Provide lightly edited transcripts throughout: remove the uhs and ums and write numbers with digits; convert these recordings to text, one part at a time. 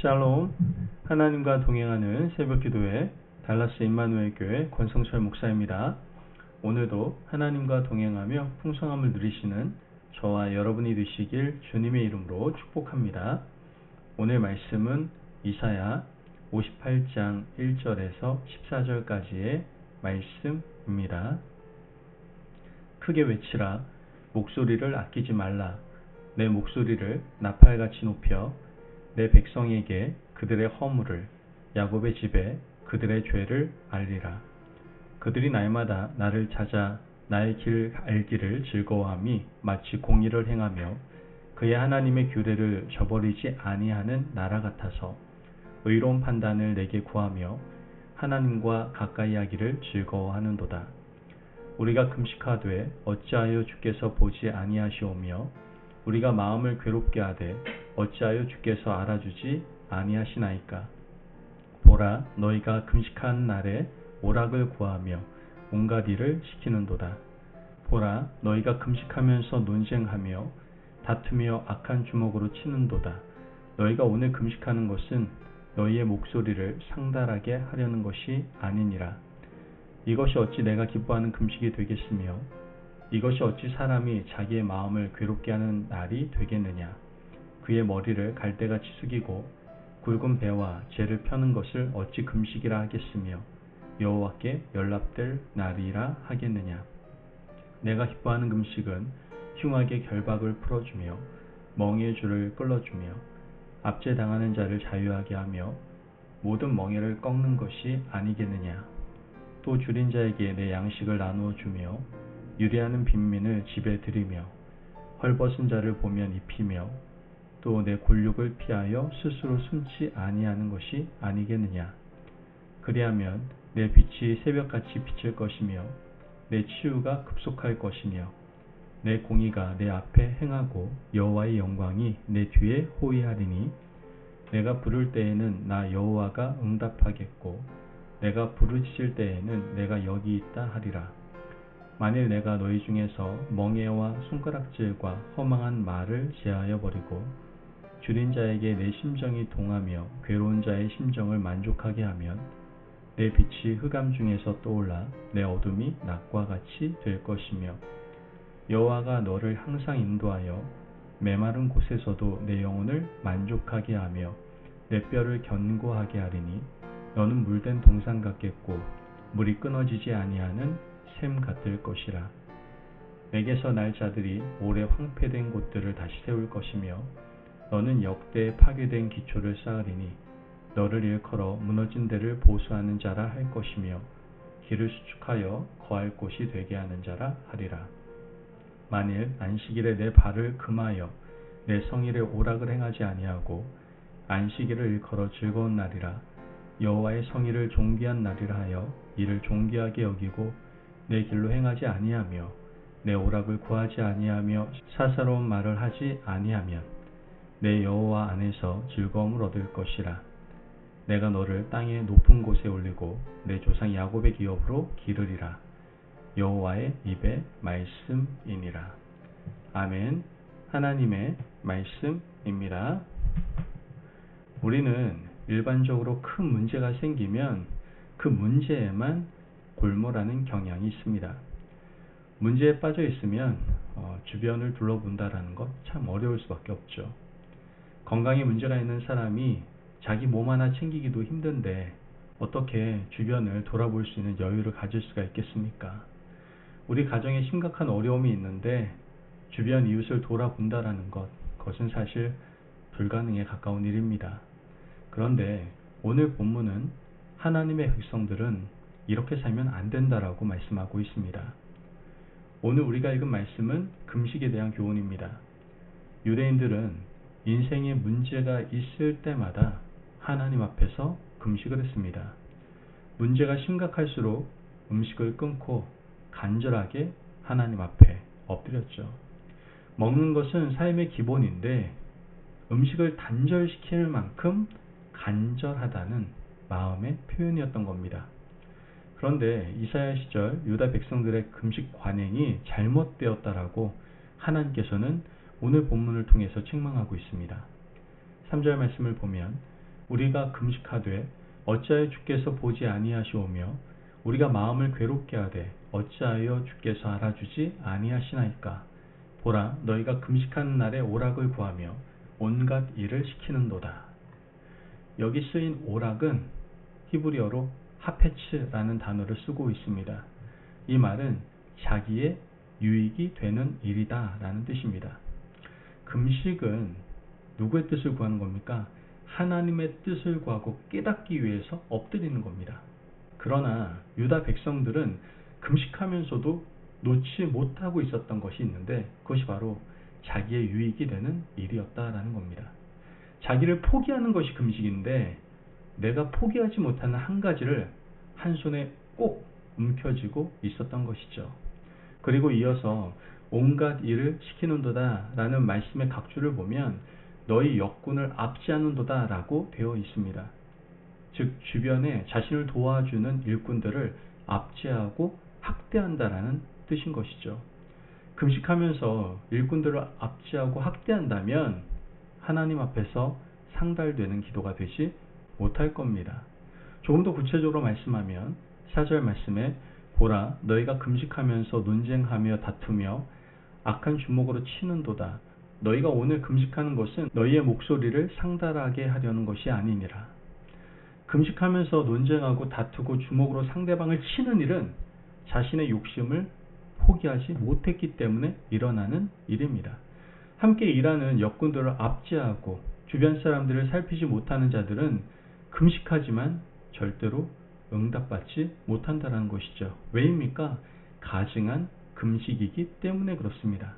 샬롬, 하나님과 동행하는 새벽기도회 달라스 임마누엘 교회 권성철 목사입니다. 오늘도 하나님과 동행하며 풍성함을 누리시는 저와 여러분이 되시길 주님의 이름으로 축복합니다. 오늘 말씀은 이사야 58장 1절에서 14절까지의 말씀입니다. 크게 외치라. 목소리를 아끼지 말라. 내 목소리를 나팔같이 높여 내 백성에게 그들의 허물을, 야곱의 집에 그들의 죄를 알리라. 그들이 날마다 나를 찾아 나의 길 알기를 즐거워함이 마치 공의를 행하며 그의 하나님의 규례를 저버리지 아니하는 나라 같아서 의로운 판단을 내게 구하며 하나님과 가까이 하기를 즐거워하는도다. 우리가 금식하되 어찌하여 주께서 보지 아니하시오며 우리가 마음을 괴롭게 하되 어찌하여 주께서 알아주지 아니하시나이까. 보라, 너희가 금식한 날에 오락을 구하며 온갖 일을 시키는도다. 보라, 너희가 금식하면서 논쟁하며 다투며 악한 주먹으로 치는도다. 너희가 오늘 금식하는 것은 너희의 목소리를 상달하게 하려는 것이 아니니라. 이것이 어찌 내가 기뻐하는 금식이 되겠으며 이것이 어찌 사람이 자기의 마음을 괴롭게 하는 날이 되겠느냐. 그의 머리를 갈대같이 숙이고 굵은 배와 재를 펴는 것을 어찌 금식이라 하겠으며 여호와께 연락될 날이라 하겠느냐. 내가 기뻐하는 금식은 흉악의 결박을 풀어주며 멍에의 줄을 끌어주며 압제당하는 자를 자유하게 하며 모든 멍에를 꺾는 것이 아니겠느냐. 또 줄인 자에게 내 양식을 나누어 주며 유리하는 빈민을 집에 들이며 헐벗은 자를 보면 입히며 또 내 곤욕을 피하여 스스로 숨지 아니하는 것이 아니겠느냐. 그리하면 내 빛이 새벽같이 비칠 것이며 내 치유가 급속할 것이며 내 공의가 내 앞에 행하고 여호와의 영광이 내 뒤에 호위하리니 내가 부를 때에는 나 여호와가 응답하겠고 내가 부르짖을 때에는 내가 여기 있다 하리라. 만일 내가 너희 중에서 멍에와 손가락질과 허망한 말을 제하여 버리고 줄인 자에게 내 심정이 동하며 괴로운 자의 심정을 만족하게 하면 내 빛이 흑암 중에서 떠올라 내 어둠이 낮과 같이 될 것이며 여호와가 너를 항상 인도하여 메마른 곳에서도 내 영혼을 만족하게 하며 내 뼈를 견고하게 하리니 너는 물된 동산 같겠고 물이 끊어지지 아니하는 샘 같을 것이라. 내게서 날 자들이 오래 황폐된 곳들을 다시 세울 것이며 너는 역대에 파괴된 기초를 쌓으리니 너를 일컬어 무너진 데를 보수하는 자라 할 것이며 길을 수축하여 거할 곳이 되게 하는 자라 하리라. 만일 안식일에 내 발을 금하여 내 성일에 오락을 행하지 아니하고 안식일을 일컬어 즐거운 날이라 여호와의 성일을 존귀한 날이라 하여 이를 존귀하게 여기고 내 길로 행하지 아니하며 내 오락을 구하지 아니하며 사사로운 말을 하지 아니하면 내 여호와 안에서 즐거움을 얻을 것이라. 내가 너를 땅의 높은 곳에 올리고 내 조상 야곱의 기업으로 기르리라. 여호와의 입의 말씀이니라. 아멘. 하나님의 말씀입니다. 우리는 일반적으로 큰 문제가 생기면 그 문제에만 골몰하는 경향이 있습니다. 문제에 빠져 있으면 주변을 둘러본다라는 것 참 어려울 수밖에 없죠. 건강에 문제가 있는 사람이 자기 몸 하나 챙기기도 힘든데 어떻게 주변을 돌아볼 수 있는 여유를 가질 수가 있겠습니까? 우리 가정에 심각한 어려움이 있는데 주변 이웃을 돌아본다라는 그것은 사실 불가능에 가까운 일입니다. 그런데 오늘 본문은 하나님의 백성들은 이렇게 살면 안 된다라고 말씀하고 있습니다. 오늘 우리가 읽은 말씀은 금식에 대한 교훈입니다. 유대인들은 인생에 문제가 있을 때마다 하나님 앞에서 금식을 했습니다. 문제가 심각할수록 음식을 끊고 간절하게 하나님 앞에 엎드렸죠. 먹는 것은 삶의 기본인데 음식을 단절시킬 만큼 간절하다는 마음의 표현이었던 겁니다. 그런데 이사야 시절 유다 백성들의 금식 관행이 잘못되었다라고 하나님께서는 오늘 본문을 통해서 책망하고 있습니다. 3절 말씀을 보면 우리가 금식하되 어찌하여 주께서 보지 아니하시오며 우리가 마음을 괴롭게 하되 어찌하여 주께서 알아주지 아니하시나이까. 보라, 너희가 금식하는 날에 오락을 구하며 온갖 일을 시키는도다. 여기 쓰인 오락은 히브리어로 하페츠라는 단어를 쓰고 있습니다. 이 말은 자기의 유익이 되는 일이다 라는 뜻입니다. 금식은 누구의 뜻을 구하는 겁니까? 하나님의 뜻을 구하고 깨닫기 위해서 엎드리는 겁니다. 그러나 유다 백성들은 금식하면서도 놓지 못하고 있었던 것이 있는데 그것이 바로 자기의 유익이 되는 일이었다라는 겁니다. 자기를 포기하는 것이 금식인데 내가 포기하지 못하는 한 가지를 한 손에 꼭 움켜쥐고 있었던 것이죠. 그리고 이어서 온갖 일을 시키는도다 라는 말씀의 각주를 보면 너희 역군을 압제하는도다 라고 되어 있습니다. 즉 주변에 자신을 도와주는 일꾼들을 압제하고 학대한다라는 뜻인 것이죠. 금식하면서 일꾼들을 압제하고 학대한다면 하나님 앞에서 상달되는 기도가 되지 못할 겁니다. 조금 더 구체적으로 말씀하면 4절 말씀에 보라, 너희가 금식하면서 논쟁하며 다투며 악한 주먹으로 치는도다. 너희가 오늘 금식하는 것은 너희의 목소리를 상달하게 하려는 것이 아니니라. 금식하면서 논쟁하고 다투고 주먹으로 상대방을 치는 일은 자신의 욕심을 포기하지 못했기 때문에 일어나는 일입니다. 함께 일하는 역군들을 압제하고 주변 사람들을 살피지 못하는 자들은 금식하지만 절대로 응답받지 못한다는 것이죠. 왜입니까? 가증한 금식이기 때문에 그렇습니다.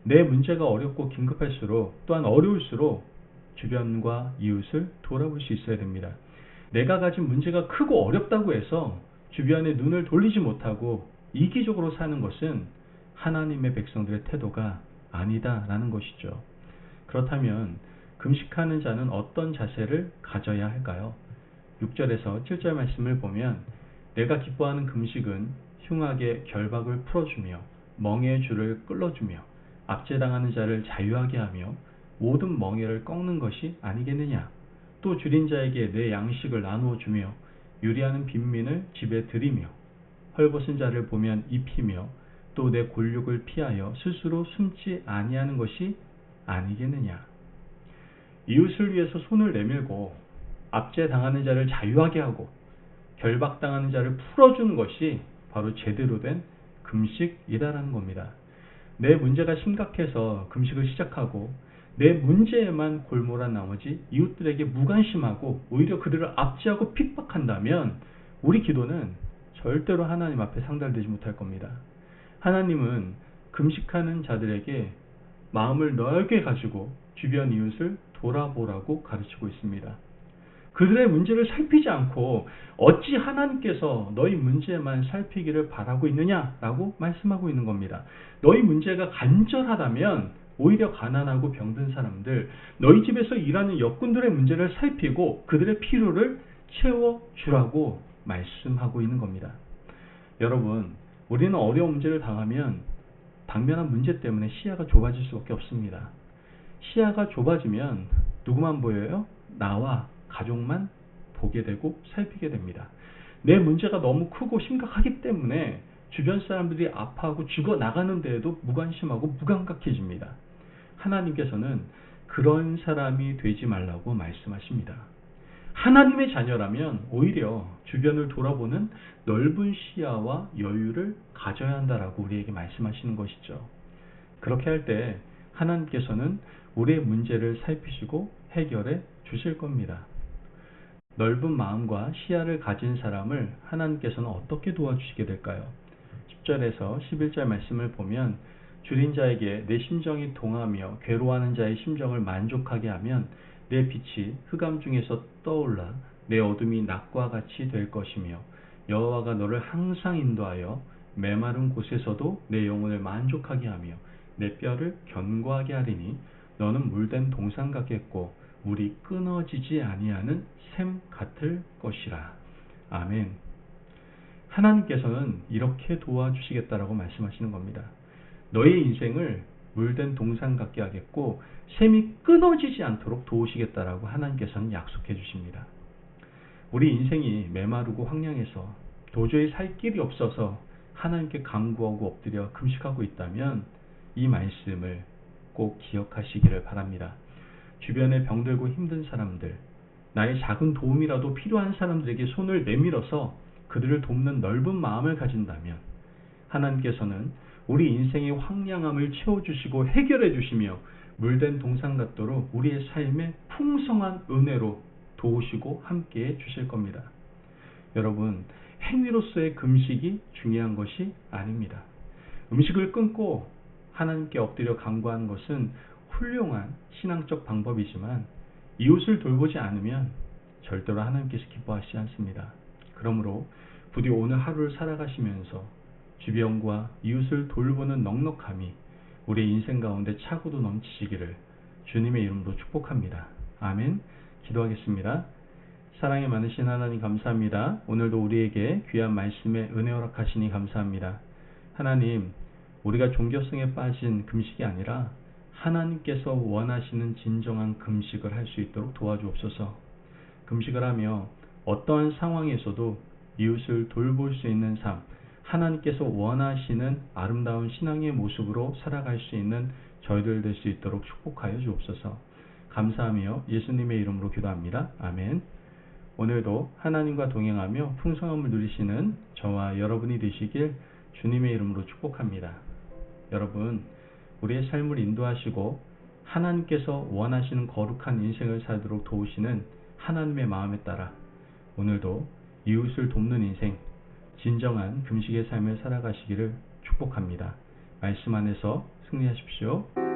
내 문제가 어렵고 긴급할수록 또한 어려울수록 주변과 이웃을 돌아볼 수 있어야 됩니다. 내가 가진 문제가 크고 어렵다고 해서 주변에 눈을 돌리지 못하고 이기적으로 사는 것은 하나님의 백성들의 태도가 아니다라는 것이죠. 그렇다면 금식하는 자는 어떤 자세를 가져야 할까요? 6절에서 7절 말씀을 보면 내가 기뻐하는 금식은 흉악의 결박을 풀어주며 멍에의 줄을 끌어주며 압제당하는 자를 자유하게 하며 모든 멍에를 꺾는 것이 아니겠느냐. 또 줄인 자에게 내 양식을 나누어 주며 유리하는 빈민을 집에 들이며 헐벗은 자를 보면 입히며 또 내 골육을 피하여 스스로 숨지 아니하는 것이 아니겠느냐. 이웃을 위해서 손을 내밀고 압제당하는 자를 자유하게 하고 결박당하는 자를 풀어주는 것이 바로 제대로 된 금식이다라는 겁니다. 내 문제가 심각해서 금식을 시작하고 내 문제에만 골몰한 나머지 이웃들에게 무관심하고 오히려 그들을 압제하고 핍박한다면 우리 기도는 절대로 하나님 앞에 상달되지 못할 겁니다. 하나님은 금식하는 자들에게 마음을 넓게 가지고 주변 이웃을 돌아보라고 가르치고 있습니다. 그들의 문제를 살피지 않고 어찌 하나님께서 너희 문제만 살피기를 바라고 있느냐라고 말씀하고 있는 겁니다. 너희 문제가 간절하다면 오히려 가난하고 병든 사람들, 너희 집에서 일하는 역군들의 문제를 살피고 그들의 필요를 채워주라고 말씀하고 있는 겁니다. 여러분, 우리는 어려운 문제를 당하면 당면한 문제 때문에 시야가 좁아질 수밖에 없습니다. 시야가 좁아지면 누구만 보여요? 나와 가족만 보게 되고 살피게 됩니다. 내 문제가 너무 크고 심각하기 때문에 주변 사람들이 아파하고 죽어나가는 데에도 무관심하고 무감각해집니다. 하나님께서는 그런 사람이 되지 말라고 말씀하십니다. 하나님의 자녀라면 오히려 주변을 돌아보는 넓은 시야와 여유를 가져야 한다라고 우리에게 말씀하시는 것이죠. 그렇게 할 때 하나님께서는 우리의 문제를 살피시고 해결해 주실 겁니다. 넓은 마음과 시야를 가진 사람을 하나님께서는 어떻게 도와주시게 될까요? 10절에서 11절 말씀을 보면 줄인 자에게 내 심정이 동하며 괴로워하는 자의 심정을 만족하게 하면 내 빛이 흑암 중에서 떠올라 내 어둠이 낮과 같이 될 것이며 여호와가 너를 항상 인도하여 메마른 곳에서도 내 영혼을 만족하게 하며 내 뼈를 견고하게 하리니 너는 물된 동산 같겠고 물이 끊어지지 아니하는 샘 같을 것이라. 아멘. 하나님께서는 이렇게 도와주시겠다라고 말씀하시는 겁니다. 너의 인생을 물된 동산 같게 하겠고 셈이 끊어지지 않도록 도우시겠다라고 하나님께서는 약속해 주십니다. 우리 인생이 메마르고 황량해서 도저히 살 길이 없어서 하나님께 간구하고 엎드려 금식하고 있다면 이 말씀을 꼭 기억하시기를 바랍니다. 주변에 병들고 힘든 사람들, 나의 작은 도움이라도 필요한 사람들에게 손을 내밀어서 그들을 돕는 넓은 마음을 가진다면 하나님께서는 우리 인생의 황량함을 채워주시고 해결해 주시며 물된 동상 같도록 우리의 삶에 풍성한 은혜로 도우시고 함께해 주실 겁니다. 여러분, 행위로서의 금식이 중요한 것이 아닙니다. 음식을 끊고 하나님께 엎드려 간구하는 것은 훌륭한 신앙적 방법이지만 이웃을 돌보지 않으면 절대로 하나님께서 기뻐하시지 않습니다. 그러므로 부디 오늘 하루를 살아가시면서 주변과 이웃을 돌보는 넉넉함이 우리의 인생 가운데 차고도 넘치시기를 주님의 이름으로 축복합니다. 아멘. 기도하겠습니다. 사랑이 많으신 하나님 감사합니다. 오늘도 우리에게 귀한 말씀에 은혜 허락하시니 감사합니다. 하나님, 우리가 종교성에 빠진 금식이 아니라 하나님께서 원하시는 진정한 금식을 할 수 있도록 도와주옵소서. 금식을 하며 어떠한 상황에서도 이웃을 돌볼 수 있는 삶, 하나님께서 원하시는 아름다운 신앙의 모습으로 살아갈 수 있는 저희들 될 수 있도록 축복하여 주옵소서. 감사하며 예수님의 이름으로 기도합니다. 아멘. 오늘도 하나님과 동행하며 풍성함을 누리시는 저와 여러분이 되시길 주님의 이름으로 축복합니다. 여러분, 우리의 삶을 인도하시고 하나님께서 원하시는 거룩한 인생을 살도록 도우시는 하나님의 마음에 따라 오늘도 이웃을 돕는 인생, 진정한 금식의 삶을 살아가시기를 축복합니다. 말씀 안에서 승리하십시오.